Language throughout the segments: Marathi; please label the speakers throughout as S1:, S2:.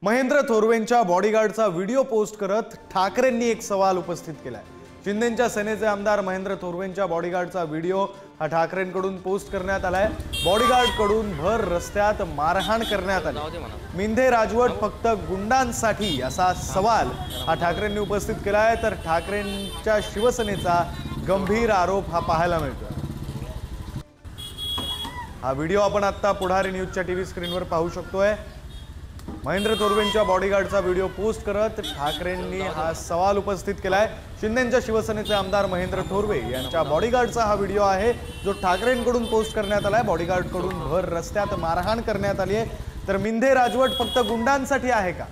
S1: महेंद्र थोरवेंच्या बॉडीगार्डचा व्हिडिओ पोस्ट करत ठाकरेंनी एक सवाल उपस्थित केलाय। शिंदेंच्या सेनेचे आमदार महेंद्र थोरवेंच्या बॉडीगार्डचा व्हिडिओ हा ठाकरेंकडून पोस्ट करण्यात आलाय। बॉडीगार्डकडून भर रस्त्यात मारहाण करण्यात आली। मिंधे राजवट फक्त गुंडांसाठी असा सवाल हा ठाकरेंनी उपस्थित केलाय, तर ठाकरेंच्या शिवसेनेचा गंभीर आरोप हा पाहायला मिळतोय। हा व्हिडिओ आपण आता पुढारी न्यूजच्या टीव्ही स्क्रीनवर पाहू शकतोय। महेंद्र थोरवेंच्या बॉडीगार्डचा व्हिडिओ पोस्ट करत ठाकरेंनी हा सवाल उपस्थित केलाय। शिंदेंच्या शिवसेनेचे आमदार महेंद्र थोरवे यांच्या बॉडीगार्डचा हा व्हिडिओ आहे, जो ठाकरेंकडून पोस्ट करण्यात आलाय। बॉडीगार्डकडून भर रस्त्यात मारहाण करण्यात आली आहे। तर मिंधे राजवट फक्त गुंडांसाठी आहे का,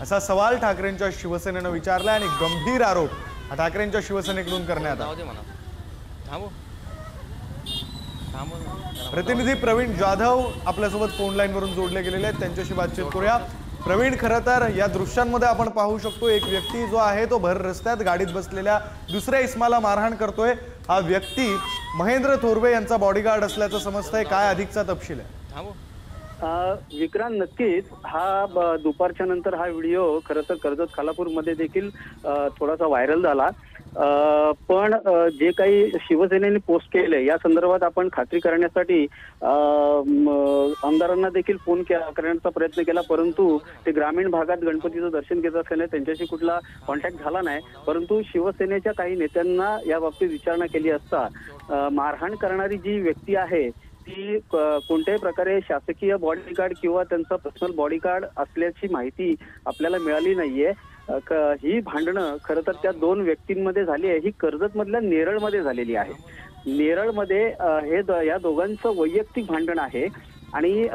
S1: असा सवाल ठाकरेंच्या शिवसेनेनं विचारलाय आणि गंभीर आरोप हा ठाकरेंच्या शिवसेनेकडून करण्यात आला। प्रतिनिधी प्रवीण जाधव आपल्यासोबत फोन लाईन वरून जोडले गेलेले आहेत, त्यांच्याशी बातचीत करूया। प्रवीण, खरं तर या दृश्यांमध्ये आपण पाहू शकतो एक व्यक्ती जो आहे तो भर रस्त्यात गाडीत बसलेल्या दुसऱ्या इस्माला मारहाण करतोय। हा व्यक्ती महेंद्र थोरवे यांचा बॉडीगार्ड असल्याचं समजतंय, काय अधिकचा तपशील आहे?
S2: विक्रांत, नक्कीच हा दुपारच्या नंतर हा व्हिडिओ खरं तर कर्जत खालापूरमध्ये देखील थोडासा व्हायरल झाला। पण जे काही शिवसेनेने पोस्ट केले या संदर्भात आपण खात्री करण्यासाठी आमदारांना देखील फोन करण्याचा प्रयत्न केला, परंतु ते ग्रामीण भागात गणपतीचं दर्शन घेत असल्याने त्यांच्याशी कुठला कॉन्टॅक्ट झाला नाही। परंतु शिवसेनेच्या काही नेत्यांना या बाबतीत विचारणा केली असता मारहाण करणारी जी व्यक्ती आहे ती कोणत्याही प्रकारे शासकीय बॉडीगार्ड किंवा त्यांचा पर्सनल बॉडीगार्ड असल्याची माहिती आपल्याला मिळाली नाहीये। ही भांडणं खरं तर त्या दोन व्यक्तींमध्ये झाली आहे। ही कर्जत मधल्या नेरळमध्ये झालेली आहे। नेरळमध्ये या दोघांचं वैयक्तिक भांडण आहे आणि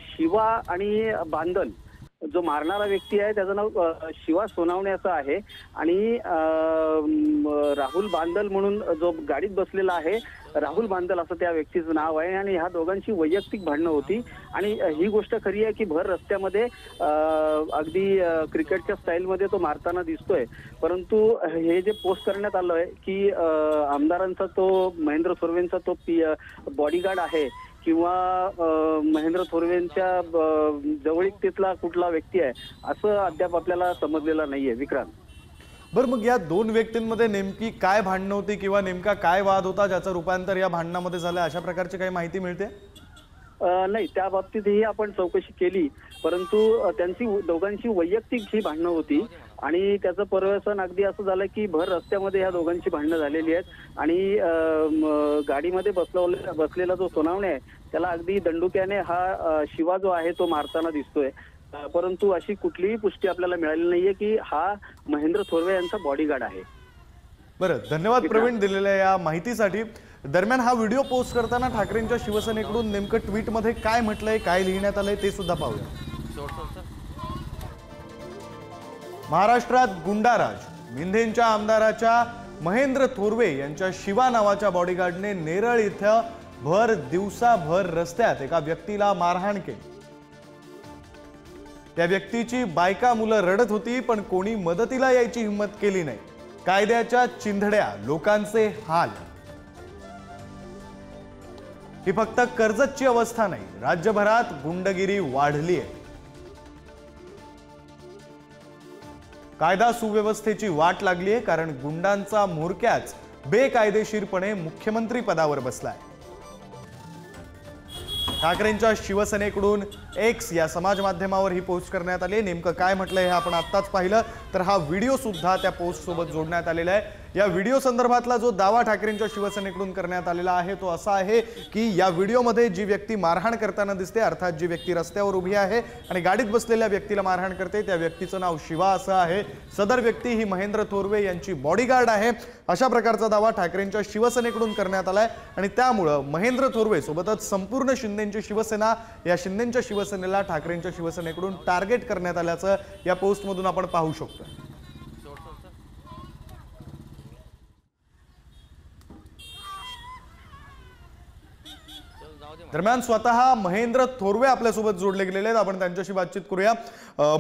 S2: शिवा आणि बांदल जो मारणारा व्यक्ती आहे त्याचं नाव शिवा सोनावणे असं आहे आणि राहुल बांदल म्हणून जो गाडीत बसलेला आहे राहुल बांदल असं त्या व्यक्तीचं नाव आहे। आणि ह्या दोघांची वैयक्तिक भांडणं होती आणि ही गोष्ट खरी आहे की भर रस्त्यामध्ये अगदी क्रिकेटच्या स्टाईलमध्ये तो मारताना दिसतोय। परंतु हे जे पोस्ट करण्यात आलं आहे की आमदारांचा तो महेंद्र थोरवेंचा तो बॉडीगार्ड आहे किंवा महेंद्र थोरवेंच्या जवळीकतेतला कुठला व्यक्ती आहे असं अद्याप आपल्याला समजलेलं नाहीये। विक्रांत,
S1: बरं, मग या दोन व्यक्तींमध्ये नेमकी काय भांडणं होती किंवा नेमका काय वाद होता ज्याचं रूपांतर या भांडणामध्ये झालं, अशा प्रकारची काही माहिती मिळते?
S2: नाही, त्या बाबतीतही आपण चौकशी केली, परंतु त्यांची दोघांची वैयक्तिक ही भांडणं होती आणि त्याचं पर्यवसन अगदी असं झालं की भर रस्त्यामध्ये ह्या दोघांची भांडणं झालेली आहेत आणि गाडीमध्ये बसलेला जो सोनावणे आहे त्याला अगदी दंडुक्याने हा शिवा जो आहे तो मारताना दिसतोय। परंतु अशी कुठलीही पुष्टी आपल्याला मिळाली नाहीये की हा महेंद्र थोरवे यांचा बॉडीगार्ड आहे।
S1: बरं, धन्यवाद प्रवीण दिलेल्या या माहितीसाठी। दरम्यान हा व्हिडिओ पोस्ट करताना ठाकरेंच्या शिवसेनेकडून नेमकं ट्विटमध्ये काय म्हटलंय, काय लिहिण्यात आलंय ते सुद्धा पाहूया। महाराष्ट्रात गुंडाराज, मिंधेंच्या आमदाराच्या महेंद्र थोरवे यांच्या शिवा नावाच्या बॉडीगार्डने नेरळ इथं भर दिवसा भर रस्त्यात एका व्यक्तीला मारहाण केली। त्या व्यक्तीची बायका मुलं रडत होती, पण कोणी मदतीला यायची हिंमत केली नाही। कायद्याच्या चिंधड्या, लोकांचे हाल। ही फक्त कर्जतची अवस्था नाही, राज्यभरात गुंडगिरी वाढली आहे। कायदा सुव्यवस्थेची वाट लागली आहे, कारण गुंडांचा म्होरक्याच बेकायदेशीरपणे मुख्यमंत्री पदावर बसलाय। ठाकरेंच्या शिवसेनेकडून एक्स या समाज माध्यमावर ही पोस्ट करण्यात आली। नेमकं काय म्हटलंय हे आपण आत्ताच पाहिलं, तर हा व्हिडिओ सुद्धा त्या पोस्ट सोबत जोडण्यात आलेला आहे। या व्हिडिओ संदर्भातला जो दावा ठाकरेंच्या शिवसेनेकडून करण्यात आलेला आहे तो असा आहे की या व्हिडिओमध्ये जी व्यक्ती मारहाण करताना दिसते, अर्थात जी व्यक्ती रस्त्यावर उभी आहे आणि गाडीत बसलेल्या व्यक्तीला मारहाण करते, त्या व्यक्तीचं नाव शिवा असं आहे। सदर व्यक्ती ही महेंद्र थोरवे यांची बॉडीगार्ड आहे, अशा प्रकारचा दावा ठाकरेंच्या शिवसेनेकडून करण्यात आलाय। आणि त्यामुळं महेंद्र थोरवे सोबतच संपूर्ण शिंदेंची शिवसेना, या शिंदेंच्या शिवसेनेला ठाकरेंच्या शिवसेनेकडून टार्गेट करण्यात आल्याचं या पोस्टमधून आपण पाहू शकतो। दरम्यान स्वतः महेंद्र थोरवे आपल्यासोबत जोडले गेलेले आहेत, आपण त्यांच्याशी बातचीत करूया।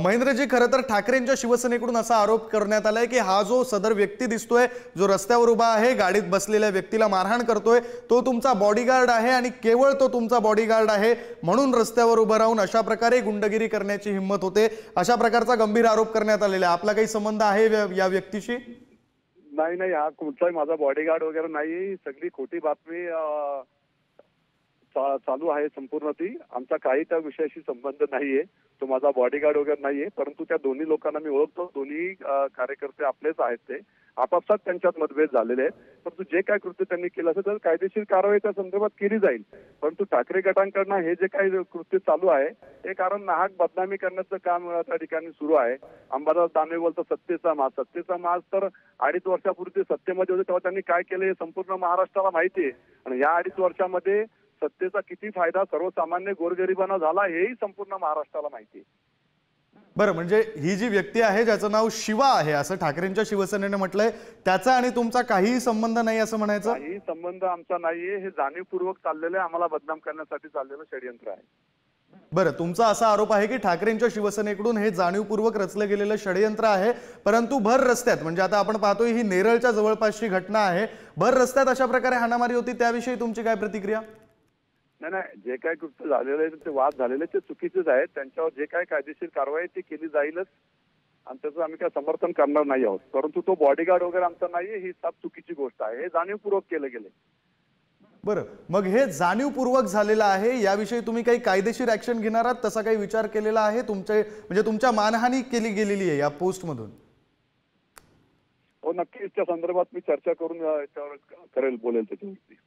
S1: महेंद्रजी, खरं तर ठाकरेंच्या शिवसेनेकडून असा आरोप करण्यात आलाय की हा जो सदर व्यक्ती दिसतोय, जो रस्त्यावर उभा आहे, गाडीत बसलेल्या व्यक्तीला मारहाण करतोय, तो तुमचा बॉडीगार्ड आहे आणि केवळ तो तुमचा बॉडीगार्ड आहे म्हणून रस्त्यावर उभं राहून अशा प्रकारे गुंडगिरी करण्याची हिंमत होते, अशा प्रकारचा गंभीर आरोप करण्यात आलेला आहे। आपला काही संबंध आहे या व्यक्तीशी?
S3: नाही, हा कुठलाही माझा बॉडीगार्ड वगैरे नाही, सगळी खोटी बातमी चालू आहे संपूर्ण ती। आमचा काही त्या विषयाशी संबंध नाहीये, तो माझा बॉडीगार्ड वगैरे नाहीये। परंतु त्या दोन्ही लोकांना मी ओळखतो, दोन्ही कार्यकर्ते आपलेच आहेत। ते आपापसात त्यांच्यात मतभेद झालेले आहेत, परंतु जे काय कृत्य त्यांनी केलं असेल तर कायदेशीर कारवाई त्या संदर्भात केली जाईल। परंतु ठाकरे गटांकडनं हे जे काही कृत्य चालू आहे ते कारण नाहक बदनामी करण्याचं काम त्या ठिकाणी सुरू आहे। अंबादास दानवे बोलतो सत्तेचा माज तर 2.5 वर्षापूर्वी ते सत्तेमध्ये होते तेव्हा त्यांनी काय केलं हे संपूर्ण महाराष्ट्राला माहिती आहे, आणि या 2.5 वर्षामध्ये सत्तेचा किती फायदा सर्वसामान्य गोरगरिबांना झाला हेही संपूर्ण महाराष्ट्राला माहिती आहे।
S1: बरं, म्हणजे ही जी व्यक्ती आहे ज्याचं नाव शिवा आहे असं ठाकरेंच्या शिवसेनेने म्हटलंय, त्याचा आणि तुमचा काहीही संबंध नाही असं म्हणायचं?
S3: काही संबंध आमचा नाहीये, हे जाणीवपूर्वक चाललेलं आहे, आम्हाला बदनाम करण्यासाठी चाललेलं षडयंत्र आहे।
S1: बरं, तुमचा असा आरोप आहे की ठाकरेंच्या शिवसेनेकडून हे जाणीवपूर्वक रचलं गेलेलं षडयंत्र आहे, परंतु भर रस्त्यात, म्हणजे आता आपण पाहतोय ही नेरळच्या जवळपासची घटना आहे, भर रस्त्यात अशा प्रकारे हाणामारी होती, त्याविषयी तुमची काय प्रतिक्रिया?
S3: नाही, जे काय कृत्य झालेलं आहे ते वाद झालेले ते चुकीचेच आहेत, त्यांच्यावर जे काय कायदेशीर कारवाई ती केली जाईलच, आणि त्याचं आम्ही काय समर्थन करणार नाही आहोत। परंतु तो बॉडीगार्ड वगैरे आमचा नाहीये, ही साफ चुकीची गोष्ट आहे, हे जाणीवपूर्वक केलं गेले।
S1: बरं, मग हे जाणीवपूर्वक झालेलं आहे, याविषयी तुम्ही काही कायदेशीर ऍक्शन घेणार आहात, तसा काही विचार केलेला आहे? म्हणजे तुमच्या मानहानी केली गेलेली आहे या पोस्ट मधून?
S3: हो, नक्कीच त्या संदर्भात मी चर्चा करून याच्यावर बोलेल त्याच्यावरती।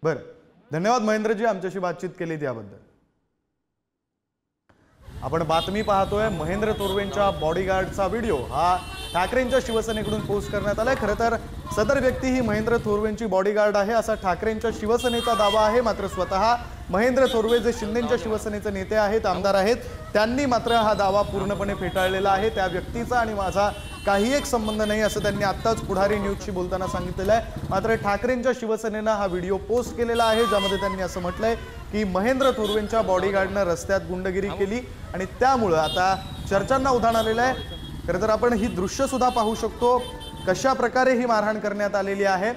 S1: बरं, धन्यवाद महेंद्रजी, आमच्याशी बातचीत केली त्याबद्दल। आपण बातमी पाहतोय, महेंद्र थोरवेंच्या बॉडीगार्डचा व्हिडिओ हा ठाकरेंच्या शिवसेनेकडून पोस्ट करण्यात आलाय। खरं तर सदर व्यक्ती ही महेंद्र थोरवेंची बॉडीगार्ड आहे असा ठाकरेंच्या शिवसेनेचा दावा आहे, मात्र स्वतः महेंद्र थोरवे जे शिंदेच्या शिवसेनेचे नेते आहेत, आमदार आहेत, त्यांनी मात्र हा दावा पूर्णपणे फेटाळलेला आहे। त्या व्यक्तीचा आणि माझा काही एक संबंध नाही असं त्यांनी आत्ताच पुढारी न्यूजशी बोलताना सांगितलेलं आहे। मात्र ठाकरेंच्या शिवसेनेनं हा व्हिडिओ पोस्ट केलेला आहे, ज्यामध्ये त्यांनी असं म्हटलंय की महेंद्र थोरवेंच्या बॉडीगार्डनं रस्त्यात गुंडगिरी केली आणि त्यामुळं आता चर्चांना उधाण आलेलं आहे। खरं तर आपण ही दृश्य सुद्धा पाहू शकतो, कशा प्रकारे ही मारहाण करण्यात आलेली आहे।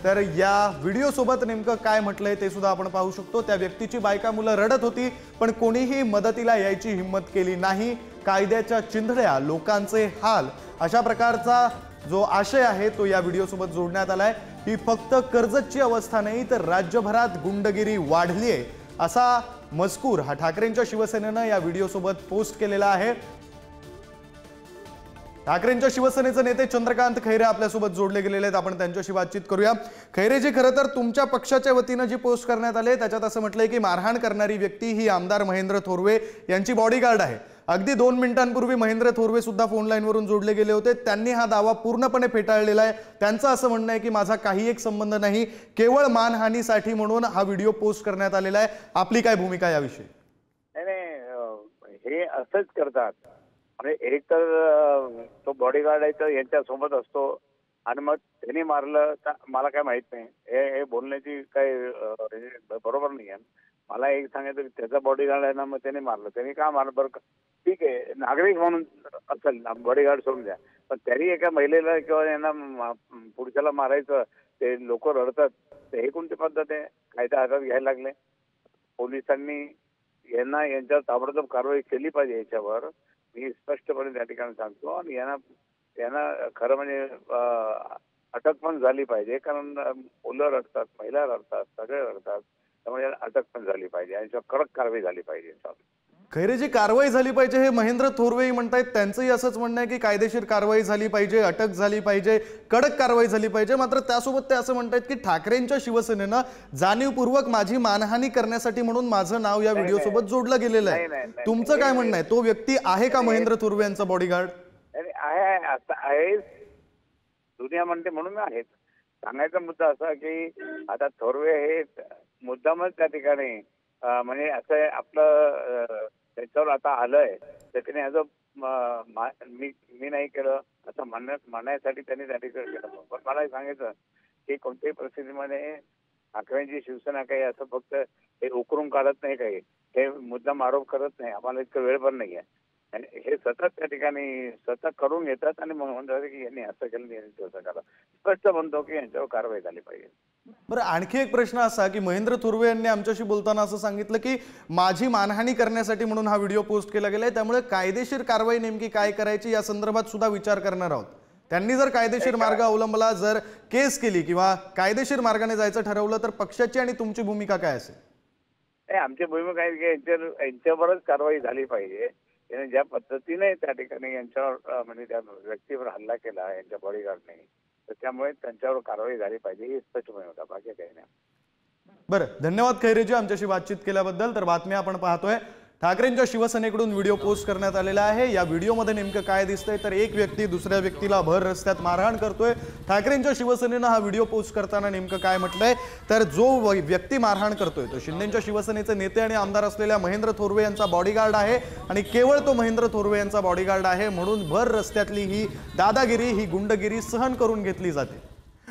S1: तर या व्हिडिओ सोबत नेमकं काय म्हटलंय ते सुद्धा आपण पाहू शकतो। त्या व्यक्तीची बायका मुलं रडत होती, पण कोणीही मदतीला यायची हिंमत केली नाही। कायद्याच्या चिंधड्या, लोकांचे हाल, अशा प्रकारचा जो आशय आहे तो या व्हिडिओ सोबत जोडण्यात आलाय। ही फक्त कर्जतची अवस्था नाही तर राज्यभरात गुंडगिरी वाढली आहे असा मजकूर हा ठाकरेंच्या शिवसेनेनं या व्हिडिओ सोबत पोस्ट केलेला आहे। ठाकरेंच्या शिवसेनेचे नेते चंद्रकांत खैरे आपल्यासोबत जोडले गेलेले आहेत, आपण त्यांच्याशी बातचीत करूया। खैरेजी, खरं तर तुमच्या पक्षाच्या वतीनं जी पोस्ट करण्यात आली त्याच्यात असं म्हटलंय की मारहाण करणारी व्यक्ती ही आमदार महेंद्र थोरवे यांची बॉडीगार्ड आहे। अगदी 2 मिनिटांपूर्वी महेंद्र थोरवे सुद्धा फोन लाईनवरून जोडले गेले होते, त्यांनी हा दावा पूर्णपणे फेटाळलेला आहे। त्यांचं असं म्हणणं आहे की माझा काही एक संबंध नाही, केवळ मानहानीसाठी म्हणून हा व्हिडिओ पोस्ट करण्यात आलेला आहे। आपली काय भूमिका याविषयी?
S4: नाही, हे असंच करतात, म्हणजे एक तर तो बॉडीगार्ड आहे तर यांच्या सोबत असतो आणि मग त्यांनी मारलं तर मला काय माहित नाही, हे बोलण्याची काय बरोबर नाही आहे। मला एक सांगायचं, त्याचा बॉडीगार्ड आहे ना, मग त्याने मारलं, त्यांनी का मारलं? बरं, ठीक आहे, नागरिक म्हणून असेल ना, बॉडीगार्ड सोडून द्या, पण तरी एका महिलेला किंवा यांना पुरुषाला मारायचं, ते लोक रडतात, तर हे कोणती पद्धत आहे? कायदा हातात घ्यायला लागले। पोलिसांनी यांच्यावर ताबडतोब कारवाई केली पाहिजे याच्यावर, मी स्पष्टपणे त्या ठिकाणी सांगतो। आणि यांना खरं म्हणजे अटक पण झाली पाहिजे, कारण मुलं रडतात, महिला रडतात, सगळे रडतात, त्यामुळे अटक पण झाली पाहिजे, यांच्यावर कडक कारवाई झाली पाहिजे।
S1: खैरेजी, कारवाई झाली पाहिजे हे महेंद्र थोरवेही म्हणतायत, त्यांचंही असंच म्हणणं आहे की कायदेशीर कारवाई झाली पाहिजे, अटक झाली पाहिजे, कडक कारवाई झाली पाहिजे। मात्र त्यासोबत ते असं म्हणतायत की ठाकरेंच्या शिवसेनेनं जाणीवपूर्वक माझी मानहानी करण्यासाठी म्हणून माझं नाव या व्हिडिओ सोबत जोडलं गेलेलं आहे। तुमचं काय म्हणणं आहे? तो व्यक्ती आहे का महेंद्र थोरवे यांचा बॉडीगार्ड?
S4: आहे, दुनिया म्हणते म्हणून आहेत। सांगायचा मुद्दा असा की आता थोरवे हे मुद्दामच त्या ठिकाणी म्हणजे असं आपलं त्याच्यावर आता आलंय, तर त्याने ह्याचं मी नाही केलं असं म्हणण्यासाठी त्यांनी त्या ठिकाणी केलं। पण मला सांगायचं की कोणत्याही परिस्थितीमध्ये ठाकरेंची शिवसेना काही असं फक्त हे उकरून काढत नाही काही, हे मुद्दाम आरोप करत नाही, आम्हाला इतकं वेळ पण नाही आहे. आणि हे सतत त्या ठिकाणी सतत करून घेतात आणि मग म्हणतात की यांनी असं केलं, यांनी तसं केलं. स्पष्ट म्हणतो की यांच्यावर कारवाई झाली पाहिजे.
S1: बरं, आणखी एक प्रश्न असा की महेंद्र थोरवे यांनी आमच्याशी बोलताना असं सांगितलं की माझी मानहानी करण्यासाठी म्हणून हा व्हिडिओ पोस्ट केला गेलाय, त्यामुळे कायदेशीर कारवाई नेमकी काय करायची या संदर्भात सुद्धा विचार करणार आहोत. त्यांनी जर कायदेशीर मार्ग अवलंबला, जर केस केली किंवा कायदेशीर मार्गाने जायचं ठरवलं तर पक्षाची आणि तुमची भूमिका काय असेल?
S4: आमची भूमिका आहे की यांच्यावरच कारवाई झाली पाहिजे. याने ज्या पद्धतीने त्या ठिकाणी यांच्यावर म्हणजे त्या व्यक्तीवर हल्ला केला यांच्या बॉडीगार्डने, तर त्यामुळे त्यांच्यावर कारवाई झाली पाहिजे ही स्पष्ट भूमिका, बाकी काही नाही.
S1: बरं, धन्यवाद खैरेजी आमच्याशी बातचीत केल्याबद्दल. तर बातमी आपण पाहतोय ठाकरेंच्या शिवसेनेकडून व्हिडिओ पोस्ट करण्यात आलेला आहे. या व्हिडिओमध्ये नेमकं काय दिसतंय तर एक व्यक्ती दुसऱ्या व्यक्तीला भर रस्त्यात मारहाण करतोय. ठाकरेंच्या शिवसेनेनं हा व्हिडिओ पोस्ट करताना नेमकं काय म्हटलंय तर जो व्यक्ती मारहाण करतोय तो शिंदेच्या शिवसेनेचे नेते आणि आमदार असलेल्या महेंद्र थोरवे यांचा बॉडीगार्ड आहे आणि केवळ तो महेंद्र थोरवे यांचा बॉडीगार्ड आहे म्हणून भर रस्त्यातली ही दादागिरी, ही गुंडगिरी सहन करून घेतली जाते.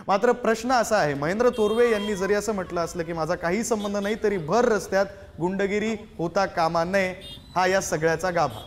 S1: मात्र प्रश्न असा आहे, महेंद्र थोरवे यांनी जरी असं म्हटलं असलं की माझा काही संबंध नाही, तरी भर रस्त्यात गुंडगिरी होता कामा नये हा या सगळ्याचा गाभा.